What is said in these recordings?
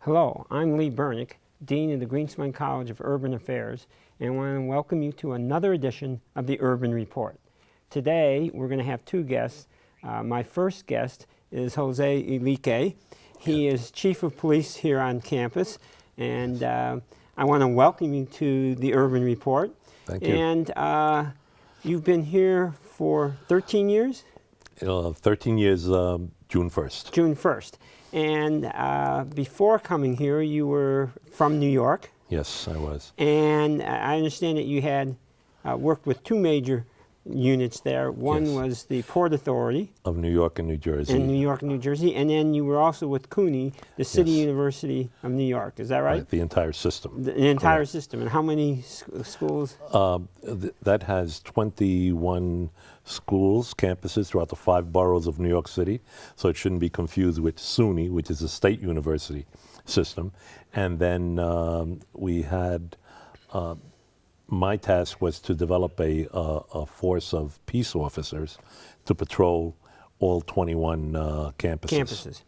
Hello, I'm Lee Bernick, Dean of the Greenspan College of Urban Affairs, and I want to welcome you to another edition of the Urban Report. Today, we're going to have two guests. My first guest is Jose Elique. He is Chief of Police here on campus, and I want to welcome you to the Urban Report. Thank you. And you've been here for 13 years? 13 years, June 1st. June 1st. And before coming here, you were from New York. Yes, I was. And I understand that you had worked with two major units there. One Yes. was the Port Authority. Of New York and New Jersey. In New York and New Jersey. And then you were also with CUNY, the City Yes. University of New York. Is that right? The entire system. The entire Correct. system. And how many schools? That has 21 schools, campuses throughout the 5 boroughs of New York City. So it shouldn't be confused with SUNY, which is a state university system. And then we had, my task was to develop a force of peace officers to patrol all 21 campuses.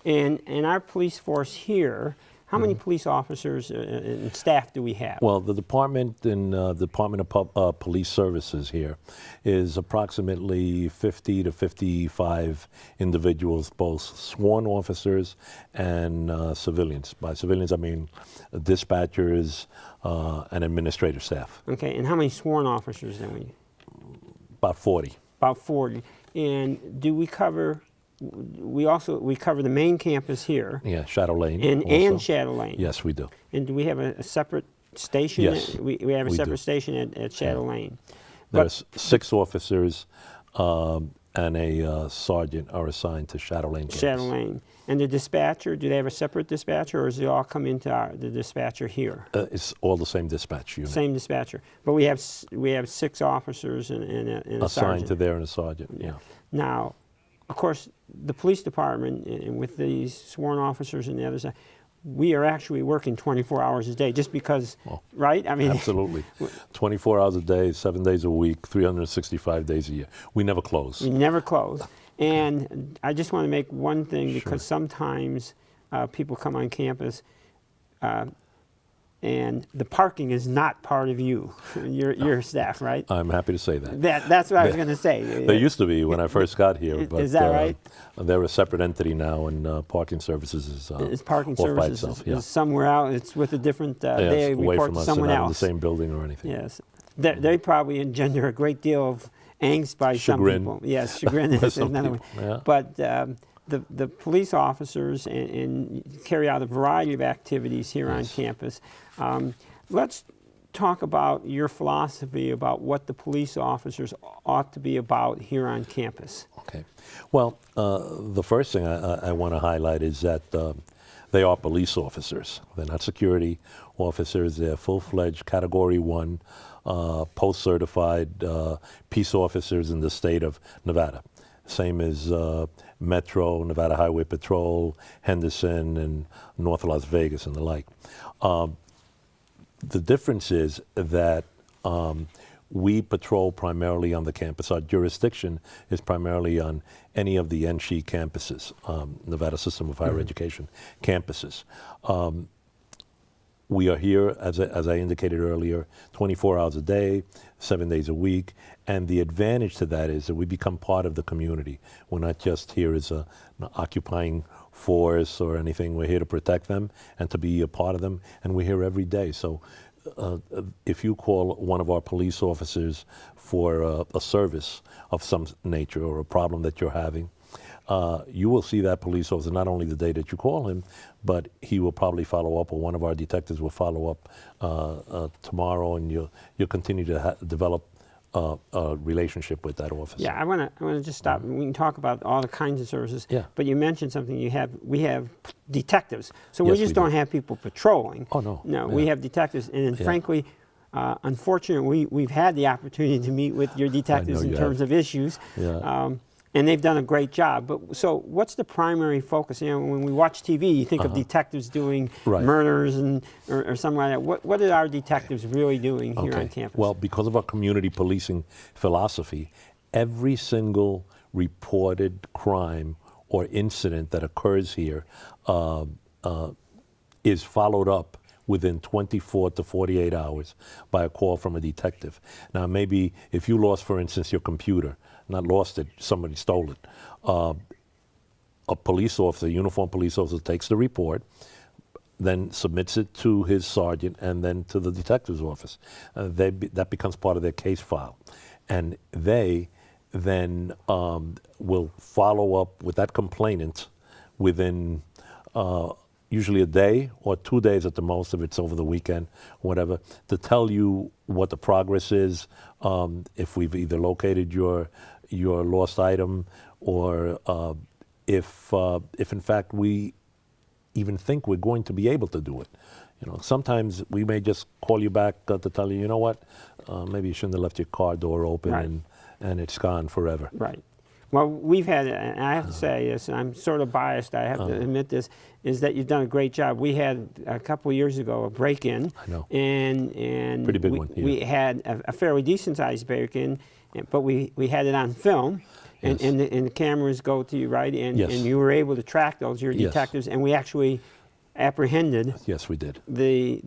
And our police force here, how many police officers and staff do we have? Well, the department Department of Police Services here is approximately 50 to 55 individuals, both sworn officers and civilians. By civilians, I mean dispatchers and administrative staff. Okay, and how many sworn officers then we? About 40. About 40. And do we cover? We cover the main campus here. Yeah, Shadow Lane. And Shadow Lane. Yes, we do. And do we have a separate station? Yes, we have a we separate do. station at Shadow Lane. There's 6 officers and a sergeant are assigned to Shadow Lane campus. Shadow Lane. And the dispatcher, do they have a separate dispatcher, or does it all come into the dispatcher here? It's all the same dispatch unit. Same dispatcher. But we have 6 officers and a assigned sergeant. to there and a sergeant, yeah. Now, of course, the police department, and with these sworn officers and the other side, we are actually working 24 hours a day just because, right? I mean, Absolutely. 24 hours a day, 7 days a week, 365 days a year. We never close. We never close. And I just want to make one thing, because sometimes people come on campus and the parking is not part of your staff, right? I'm happy to say that. That's what I was going to say. They used to be when I first got here. But, is that right? They're a separate entity now, and parking services is parking off by services itself. is somewhere out. It's with a different, they away report from to us, someone not else. in the same building or anything. Yes. They probably engender a great deal of angst by Chagrin. some people. Yes, chagrin is another one. Yeah. But the police officers and carry out a variety of activities here on campus. Let's talk about your philosophy about what the police officers ought to be about here on campus. Okay. Well, the first thing I want to highlight is that they are police officers. They're not security officers. They're full-fledged Category 1, post-certified peace officers in the state of Nevada. Same as Metro, Nevada Highway Patrol, Henderson, and North Las Vegas and the like. The difference is that we patrol primarily on the campus. Our jurisdiction is primarily on any of the NSHE campuses, Nevada System of Higher Education campuses. We are here, as I indicated earlier, 24 hours a day, 7 days a week, and the advantage to that is that we become part of the community. We're not just here as an occupying force or anything. We're here to protect them and to be a part of them, and we're here every day. So if you call one of our police officers for a service of some nature or a problem that you're having, you will see that police officer not only the day that you call him, but he will probably follow up, or one of our detectives will follow up tomorrow, and you'll continue to develop a relationship with that officer. Yeah, I want to just stop. We can talk about all the kinds of services. Yeah. But you mentioned something. We have detectives, so we Yes, just we don't do. have people patrolling. Oh, no. No, Yeah. we have detectives, and frankly, unfortunately, we've had the opportunity to meet with your detectives in terms of issues. Yeah. And they've done a great job. But so, what's the primary focus? You know, when we watch TV, you think of detectives doing murders or something like that. What are our detectives really doing here on campus? Well, because of our community policing philosophy, every single reported crime or incident that occurs here is followed up within 24 to 48 hours by a call from a detective. Now, maybe if you lost, for instance, your computer, not lost it, somebody stole it, a police officer, a uniformed police officer takes the report, then submits it to his sergeant and then to the detective's office. That becomes part of their case file. And they then will follow up with that complainant within usually a day or 2 days at the most, if it's over the weekend, whatever, to tell you what the progress is, if we've either located your lost item, or if in fact we even think we're going to be able to do it. You know, sometimes we may just call you back to tell you, you know what, maybe you shouldn't have left your car door open, Right. and it's gone forever. Right. Well, we've had, and I have to say this, and I'm sort of biased, I have to admit this, is that you've done a great job. We had a couple of years ago a break-in. I know. And Pretty big we, one, yeah. we had a fairly decent-sized break-in, but we had it on film. And, Yes. and the cameras go to you, right? And, Yes. and you were able to track those, your Yes. detectives, and we actually apprehended Yes, we did. the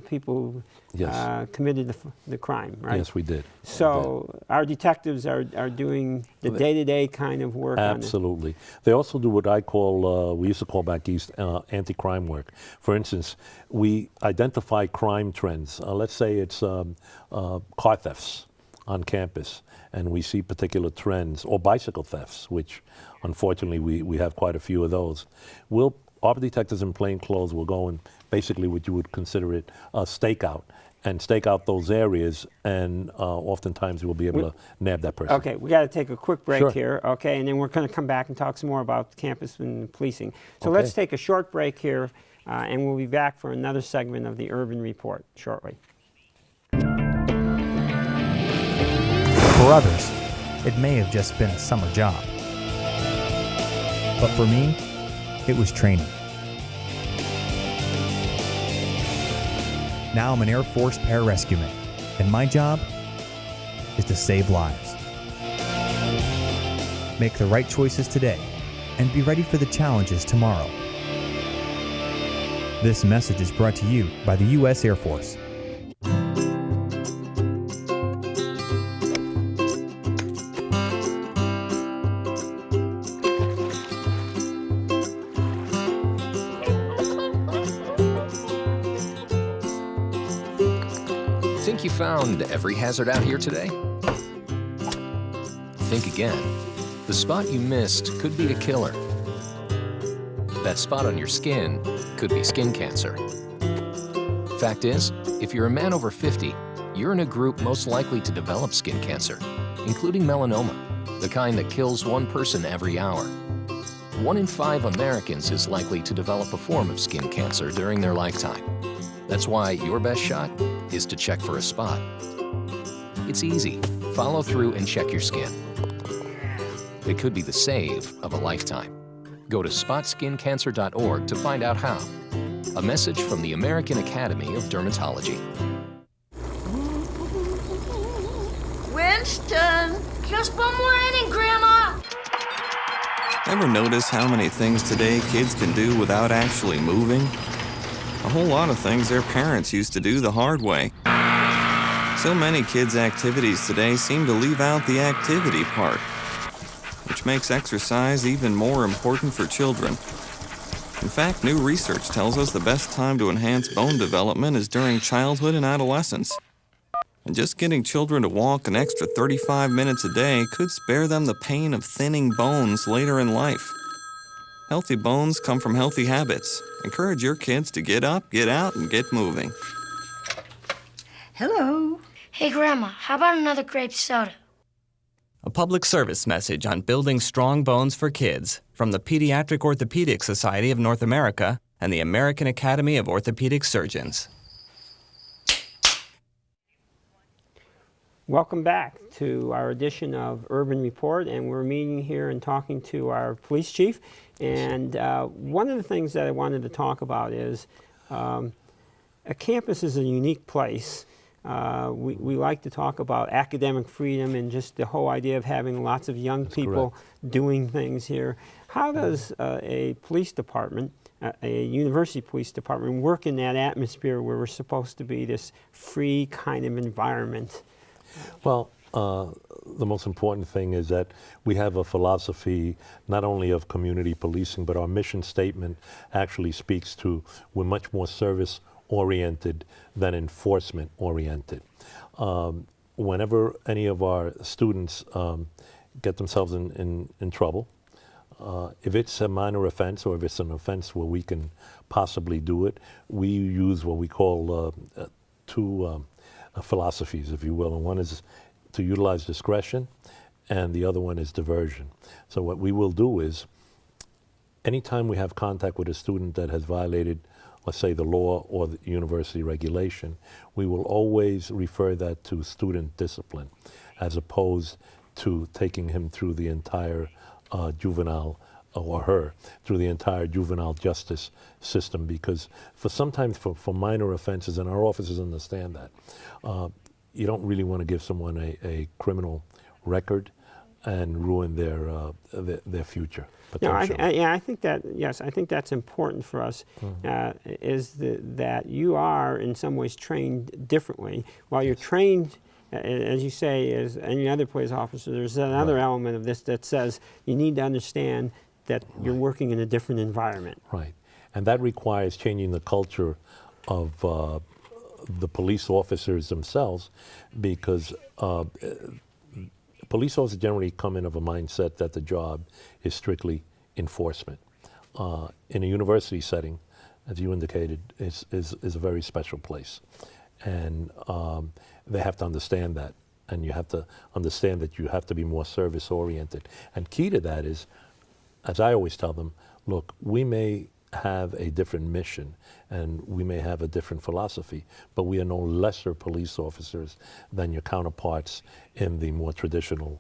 people who Yes. committed the crime, right? Yes, we did. So our detectives are doing the day-to-day kind of work on it. Absolutely. They also do what I call, we used to call back east, anti-crime work. For instance, we identify crime trends. Let's say it's car thefts on campus, and we see particular trends, or bicycle thefts, which unfortunately we have quite a few of those. Our detectives in plain clothes will go and basically what you would consider it a stakeout, and stake out those areas, and oftentimes we'll be able to nab that person. Okay, we got to take a quick break Sure. here, okay, and then we're going to come back and talk some more about campus and policing. So Okay. let's take a short break here, and we'll be back for another segment of the Urban Report shortly. For others, it may have just been a summer job. But for me, it was training. Now I'm an Air Force pararescueman, and my job is to save lives. Make the right choices today, and be ready for the challenges tomorrow. This message is brought to you by the U.S. Air Force. Think you found every hazard out here today? Think again. The spot you missed could be a killer. That spot on your skin could be skin cancer. Fact is, if you're a man over 50, you're in a group most likely to develop skin cancer, including melanoma, the kind that kills one person every hour. 1 in 5 Americans is likely to develop a form of skin cancer during their lifetime. That's why your best shot is to check for a spot. It's easy. Follow through and check your skin. It could be the save of a lifetime. Go to spotskincancer.org to find out how. A message from the American Academy of Dermatology. Winston, just one more inning, Grandma. Ever notice how many things today kids can do without actually moving? A whole lot of things their parents used to do the hard way. So many kids' activities today seem to leave out the activity part, which makes exercise even more important for children. In fact, new research tells us the best time to enhance bone development is during childhood and adolescence. And just getting children to walk an extra 35 minutes a day could spare them the pain of thinning bones later in life. Healthy bones come from healthy habits. Encourage your kids to get up, get out, and get moving. Hello. Hey, Grandma, how about another grape soda? A public service message on building strong bones for kids from the Pediatric Orthopedic Society of North America and the American Academy of Orthopedic Surgeons. Welcome back to our edition of Urban Report, and we're meeting here and talking to our police chief. And one of the things that I wanted to talk about is a campus is a unique place we like to talk about academic freedom and just the whole idea of having lots of young people doing things here. How does a police department, a university police department, work in that atmosphere where we're supposed to be this free kind of environment? Well, the most important thing is that we have a philosophy not only of community policing, but our mission statement actually speaks to we're much more service-oriented than enforcement-oriented. Whenever any of our students get themselves in trouble, if it's a minor offense or if it's an offense where we can possibly do it, we use what we call two philosophies, if you will, and one is to utilize discretion, and the other one is diversion. So what we will do is, anytime we have contact with a student that has violated, let's say, the law or the university regulation, we will always refer that to student discipline, as opposed to taking him through the entire juvenile, or her, through the entire juvenile justice system, because sometimes for minor offenses, and our officers understand that, you don't really want to give someone a criminal record and ruin their future. No, I think that, yes, I think that's important for us, is that you are in some ways trained differently. While you're trained, as you say, as any other police officer, there's another element of this that says you need to understand that you're working in a different environment. Right, and that requires changing the culture of the police officers themselves, because police officers generally come in of a mindset that the job is strictly enforcement. In a university setting, as you indicated, is a very special place, and they have to understand that, and you have to understand that you have to be more service oriented. And key to that is, as I always tell them, look, we may have a different mission and we may have a different philosophy, but we are no lesser police officers than your counterparts in the more traditional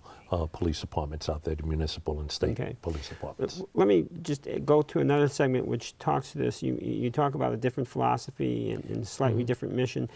police departments out there, the municipal and state police departments. Let me just go to another segment which talks to this. You talk about a different philosophy and slightly different mission,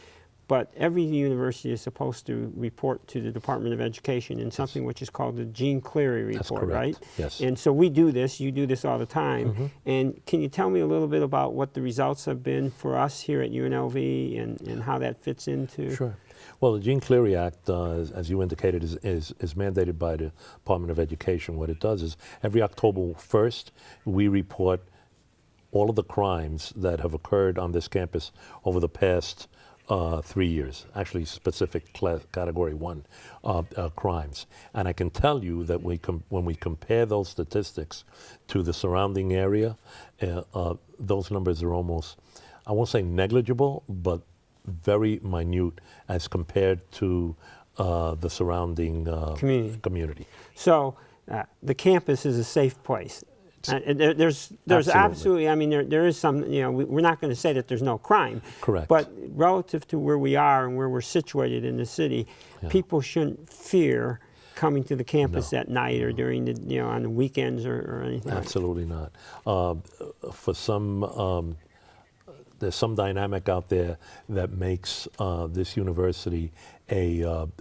but every university is supposed to report to the Department of Education in something which is called the Gene Cleary report, right? Yes. And so we do this, you do this all the time. And can you tell me a little bit about what the results have been for us here at UNLV and how that fits into? Sure. Well, the Gene Cleary Act, as you indicated, is mandated by the Department of Education. What it does is every October 1st, we report all of the crimes that have occurred on this campus over the past 3 years, actually specific category 1 crimes. And I can tell you that when we compare those statistics to the surrounding area, those numbers are almost, I won't say negligible, but very minute as compared to the surrounding community. So the campus is a safe place. There's absolutely, I mean, there is some, we're not going to say that there's no crime. Correct. But relative to where we are and where we're situated in the city, people shouldn't fear coming to the campus at night or during the, on the weekends or anything. Absolutely not. For some, there's some dynamic out there that makes this university an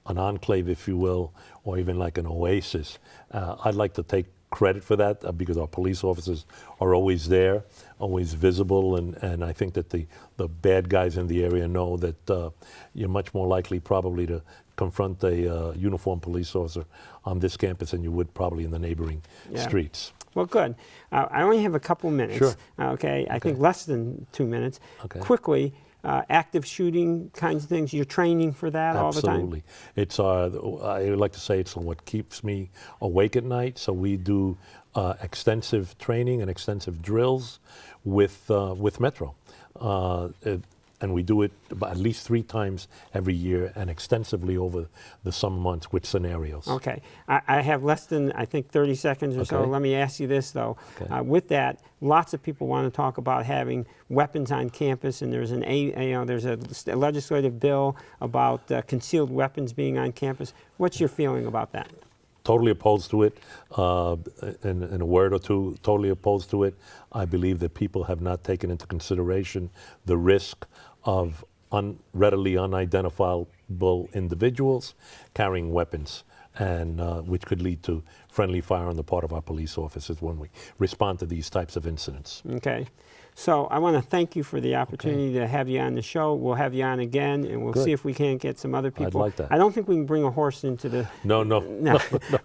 enclave, if you will, or even like an oasis. I'd like to take credit for that because our police officers are always there, always visible, and I think that the bad guys in the area know that you're much more likely probably to confront a uniformed police officer on this campus than you would probably in the neighboring streets. Well, good. I only have a couple minutes. Sure. I think less than 2 minutes. Okay. Quickly, active shooting kinds of things, you're training for that all the time? Absolutely. It's I like to say it's what keeps me awake at night. So we do extensive training and extensive drills with Metro. And we do it at least 3 times every year and extensively over the summer months with scenarios. Okay. I have less than, I think, 30 seconds or so. Let me ask you this, though. Okay. With that, lots of people want to talk about having weapons on campus, and there's there's a legislative bill about concealed weapons being on campus. What's your feeling about that? Totally opposed to it. In a word or two, totally opposed to it. I believe that people have not taken into consideration the risk of readily unidentifiable individuals carrying weapons, and which could lead to friendly fire on the part of our police officers when we respond to these types of incidents. Okay. So I want to thank you for the opportunity to have you on the show. We'll have you on again, and we'll Good. see if we can't get some other people. I'd like that. I don't think we can bring a horse into the. No.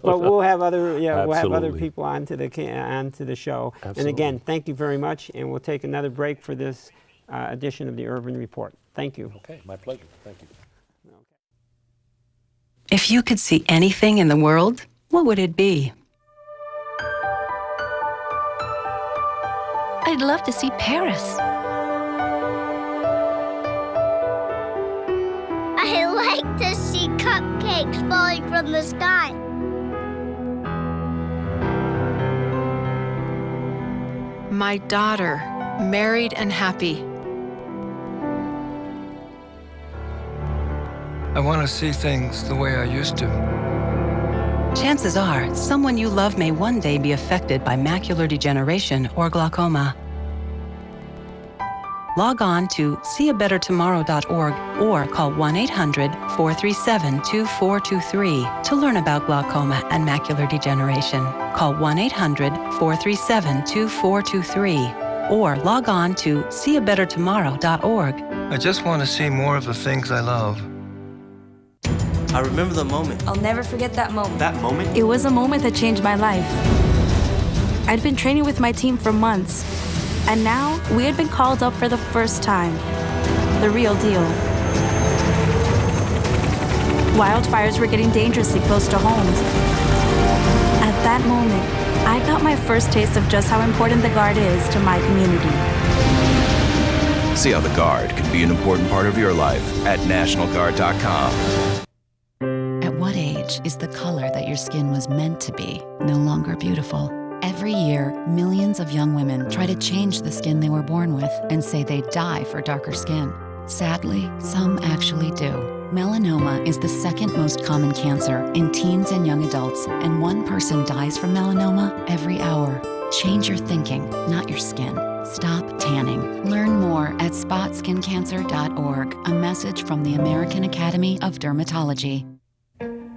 But we'll have other. Yeah, we'll have other Absolutely. people onto the show. And Absolutely. again, thank you very much, and we'll take another break for this edition of the Urban Report. Thank you. Okay, my pleasure. Thank you. If you could see anything in the world, what would it be? I'd love to see Paris. I like to see cupcakes falling from the sky. My daughter, married and happy. I want to see things the way I used to. Chances are, someone you love may one day be affected by macular degeneration or glaucoma. Log on to seeabettertomorrow.org or call 1-800-437-2423 to learn about glaucoma and macular degeneration. Call 1-800-437-2423 or log on to seeabettertomorrow.org. I just want to see more of the things I love. I remember the moment. I'll never forget that moment. That moment? It was a moment that changed my life. I'd been training with my team for months, and now we had been called up for the first time. The real deal. Wildfires were getting dangerously close to homes. At that moment, I got my first taste of just how important the Guard is to my community. See how the Guard can be an important part of your life at NationalGuard.com. At what age is the color that your skin was meant to be no longer beautiful? Every year, millions of young women try to change the skin they were born with and say they die for darker skin. Sadly, some actually do. Melanoma is the second most common cancer in teens and young adults, and one person dies from melanoma every hour. Change your thinking, not your skin. Stop tanning. Learn more at spotskincancer.org. A message from the American Academy of Dermatology.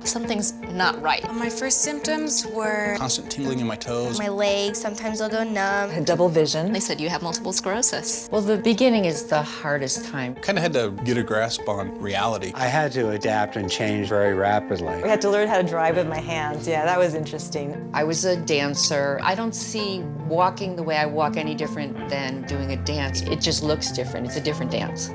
Something's not right. My first symptoms were constant tingling in my toes. My legs, sometimes I'll go numb. I had double vision. They said you have multiple sclerosis. Well, the beginning is the hardest time. Kind of had to get a grasp on reality. I had to adapt and change very rapidly. I had to learn how to drive with my hands. Yeah, that was interesting. I was a dancer. I don't see walking the way I walk any different than doing a dance. It just looks different. It's a different dance.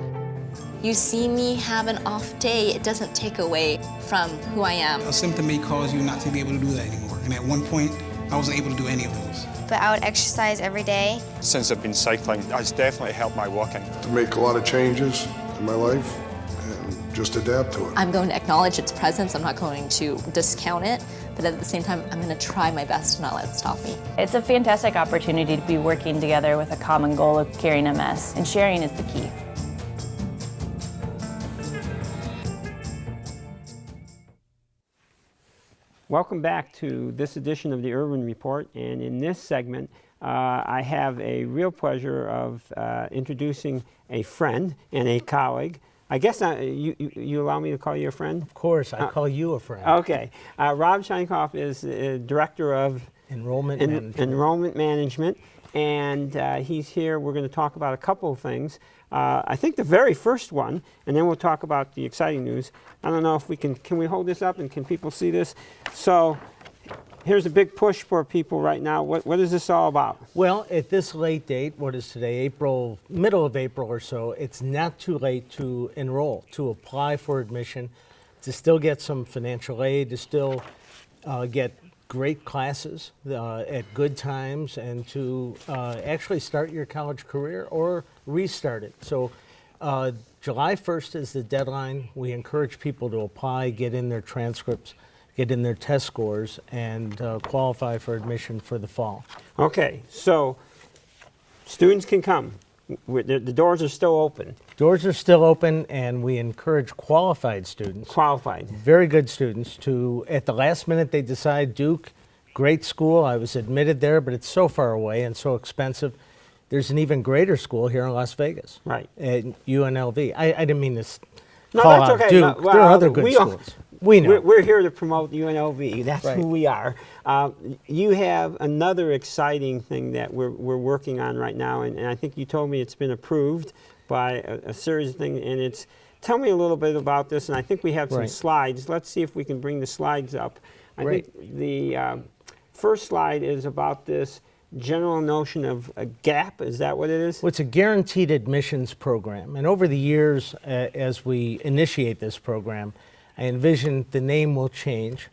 You see me have an off day, it doesn't take away from who I am. A symptom may cause you not to be able to do that anymore. And at one point, I wasn't able to do any of those. But I would exercise every day. Since I've been cycling, it's definitely helped my walking. To make a lot of changes in my life and just adapt to it. I'm going to acknowledge its presence. I'm not going to discount it. But at the same time, I'm going to try my best to not let it stop me. It's a fantastic opportunity to be working together with a common goal of curing MS, and sharing is the key. Welcome back to this edition of the Urban Report, and in this segment I have a real pleasure of introducing a friend and a colleague. I guess you allow me to call you a friend? Of course, I call you a friend. Okay. Rob Shienkopf is Director of Enrollment Management, and he's here. We're going to talk about a couple of things. I think the very first one, and then we'll talk about the exciting news. I don't know if we can we hold this up and can people see this? So here's a big push for people right now. What is this all about? Well, at this late date, what is today, middle of April or so, it's not too late to enroll, to apply for admission, to still get some financial aid, to still get great classes at good times, and to actually start your college career or restart it. So July 1st is the deadline. We encourage people to apply, get in their transcripts, get in their test scores, and qualify for admission for the fall. Okay, so students can come. The doors are still open. Doors are still open, and we encourage qualified students. Qualified. Very good students to, at the last minute, they decide Duke, great school, I was admitted there, but it's so far away and so expensive. there's an even greater school here in Las Vegas. Right. At UNLV. I didn't mean to No, call that's out okay. Duke. No, There are other good we schools. We know. We're here to promote UNLV. That's Right. who we are. You have another exciting thing that we're working on right now, and I think you told me it's been approved by a series of things, and it's, tell me a little bit about this, and I think we have some Right. slides. Let's see if we can bring the slides up. I Great. think the first slide is about this general notion of a gap. Is that what it is? Well, it's a guaranteed admissions program. And over the years, as we initiate this program, I envision the name will change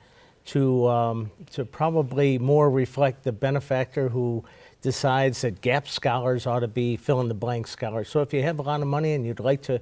to probably more reflect the benefactor who decides that gap scholars ought to be fill-in-the-blank scholars. So if you have a lot of money and you'd like to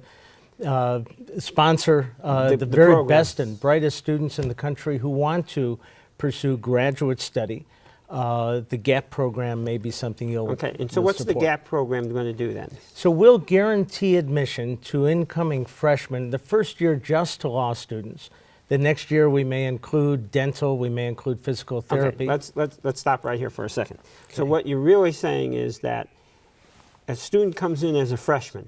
sponsor the very program. best and brightest students in the country who want to pursue graduate study, the GAP program may be something you'll Okay, and so you'll what's the support. GAP program going to do then? So we'll guarantee admission to incoming freshmen the first year just to law students. The next year we may include dental, we may include physical therapy. Okay, let's stop right here for a second. So what you're really saying is that a student comes in as a freshman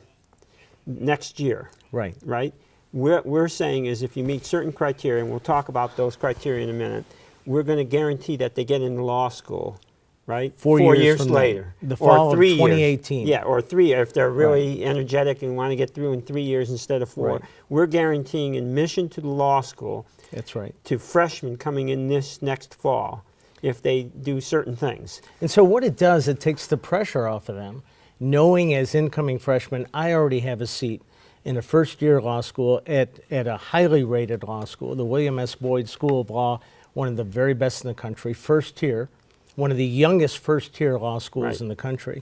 next year, Right. right? We're saying is if you meet certain criteria, and we'll talk about those criteria in a minute, we're going to guarantee that they get into law school, right? 4 years from now. later. The or fall of 3 years. 2018. Yeah, or 3 years if they're really energetic and want to get through in 3 years instead of 4. Right. We're guaranteeing admission to the law school That's right. to freshmen coming in this next fall if they do certain things. And so what it does, it takes the pressure off of them, knowing as incoming freshmen, I already have a seat in a first-year law school at a highly rated law school, the William S. Boyd School of Law, one of the very best in the country, first tier, one of the youngest first-tier law schools Right. in the country.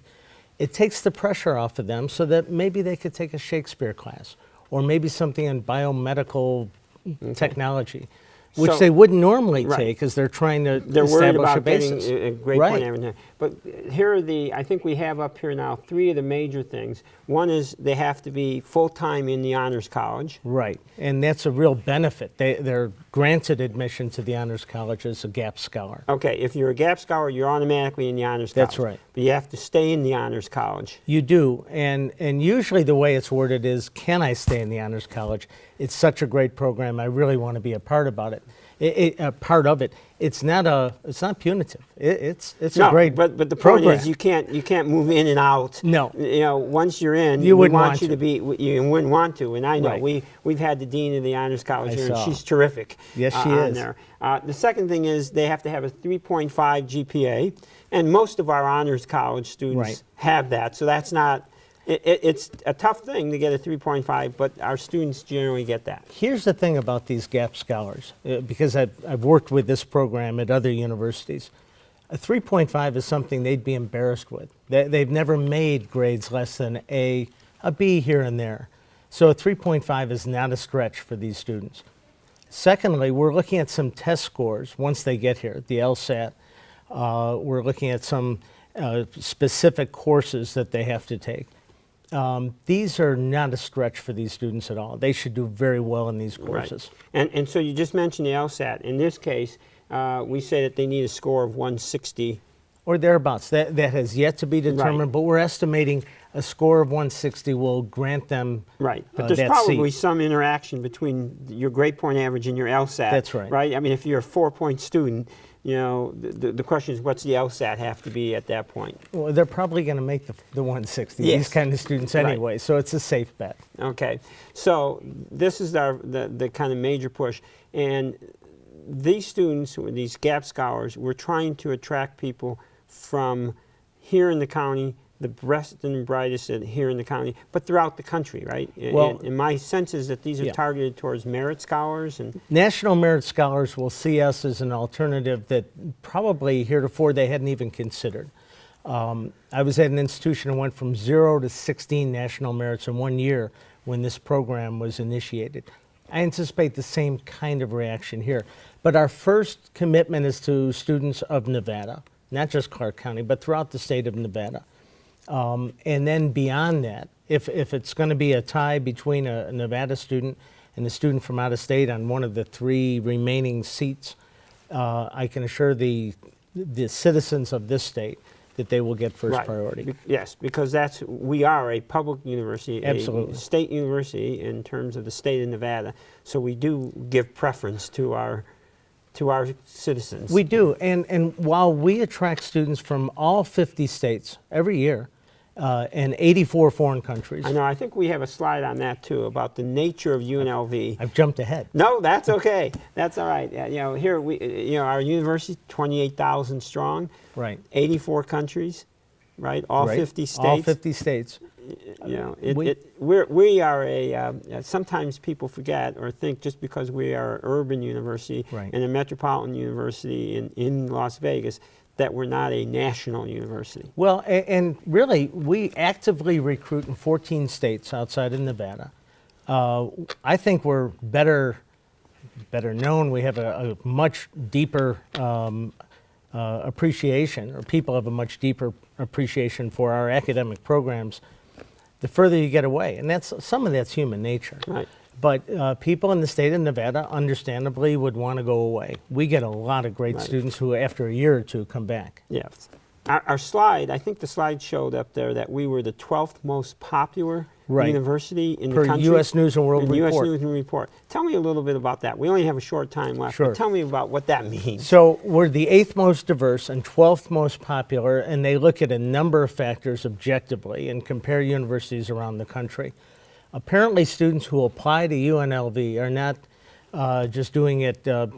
It takes the pressure off of them so that maybe they could take a Shakespeare class or maybe something in biomedical technology, which So- they wouldn't normally Right. take as they're trying to They're worried establish about a basis. getting a grade Right. point average. But here are I think we have up here now 3 of the major things. One is they have to be full-time in the Honors College. Right, and that's a real benefit. They're granted admission to the Honors College as a GAP scholar. Okay, if you're a GAP scholar, you're automatically in the Honors College. That's right. But you have to stay in the Honors College. You do, and usually the way it's worded is, can I stay in the Honors College? It's such a great program, I really want to be a part about it. A part of it. It's not punitive. It's No, a great but the point program. is you can't move in and out. No. You know, once you're in, You we wouldn't want want you to to. be. You wouldn't want to, and I know Right. we've had the dean of the Honors College I here, and saw. she's terrific. Yes, she on is. there. The second thing is they have to have a 3.5 GPA, and most of our Honors College students Right. have that. So that's not. It's a tough thing to get a 3.5, but our students generally get that. Here's the thing about these GAP scholars, because I've worked with this program at other universities. A 3.5 is something they'd be embarrassed with. They've never made grades less than a B here and there. So a 3.5 is not a stretch for these students. Secondly, we're looking at some test scores once they get here, the LSAT. We're looking at some specific courses that they have to take. These are not a stretch for these students at all. They should do very well in these courses. Right. And so you just mentioned the LSAT. In this case, we say that they need a score of 160. Or thereabouts. That has yet to be determined, Right. but we're estimating a score of 160 will grant them Right. But there's that probably seat. some interaction between your grade point average and your LSAT. That's right. Right? I mean, if you're a 4-point student, you know, the question is what's the LSAT have to be at that point? Well, they're probably going to make the 160, Yes. these kind of students Right. anyway, so it's a safe bet. Okay. So this is the kind of major push. And these students, these GAP scholars, we're trying to attract people from here in the county, the best and brightest here in the county, but throughout the country, right? Well, and my sense is that these are yeah. targeted towards merit scholars. And National Merit Scholars will see us as an alternative that probably heretofore they hadn't even considered. I was at an institution that went from 0 to 16 national merits in 1 year when this program was initiated. I anticipate the same kind of reaction here. But our first commitment is to students of Nevada, not just Clark County, but throughout the state of Nevada. And then beyond that, if it's going to be a tie between a Nevada student and a student from out of state on one of the 3 remaining seats, I can assure the citizens of this state that they will get first Right. priority. Yes, because we are a public university, Absolutely. a state university in terms of the state of Nevada, so we do give preference to our citizens. We do, and while we attract students from all 50 states every year, and 84 foreign countries. I know, I think we have a slide on that too, about the nature of UNLV. I've jumped ahead. No, that's okay. That's all right. Here our university, 28,000 strong. Right. 84 countries, right? All Right. 50 states. All 50 states. We are sometimes people forget or think just because we are an urban university Right. and a metropolitan university in Las Vegas, that we're not a national university. Well, and really, we actively recruit in 14 states outside of Nevada. I think we're better known. We have a much deeper appreciation, or people have a much deeper appreciation for our academic programs the further you get away. And some of that's human nature. Right. But people in the state of Nevada, understandably, would want to go away. We get a lot of great Right. students who, after a year or two, come back. Yes. Our slide, I think the slide showed up there that we were the 12th most popular Right. university in Per the country. U.S. News and World in U.S. Report. News and Report. Tell me a little bit about that. We only have a short time left, Sure. but tell me about what that means. So we're the 8th most diverse and 12th most popular, and they look at a number of factors objectively and compare universities around the country. Apparently, students who apply to UNLV are not just doing it, to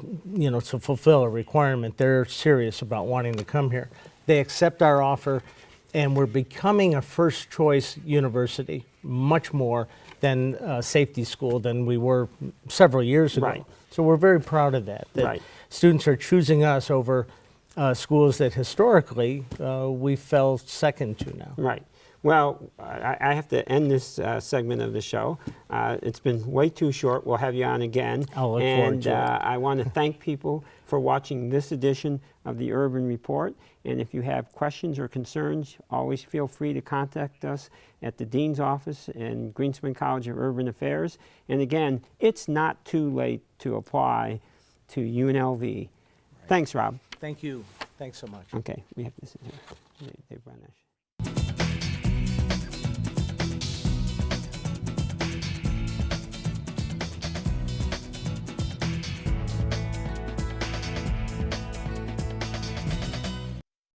fulfill a requirement. They're serious about wanting to come here. They accept our offer, and we're becoming a first-choice university, much more than a safety school than we were several years ago. Right. So we're very proud of that. Right. Students are choosing us over schools that historically we fell second to now. Right. Well, I have to end this segment of the show. It's been way too short. We'll have you on again. I'll look forward to it. I want to thank people for watching this edition of the Urban Report. And if you have questions or concerns, always feel free to contact us at the Dean's Office in Greenspan College of Urban Affairs. And again, it's not too late to apply to UNLV. Right. Thanks, Rob. Thank you. Thanks so much. Okay, we have this in here. Dave Bernick.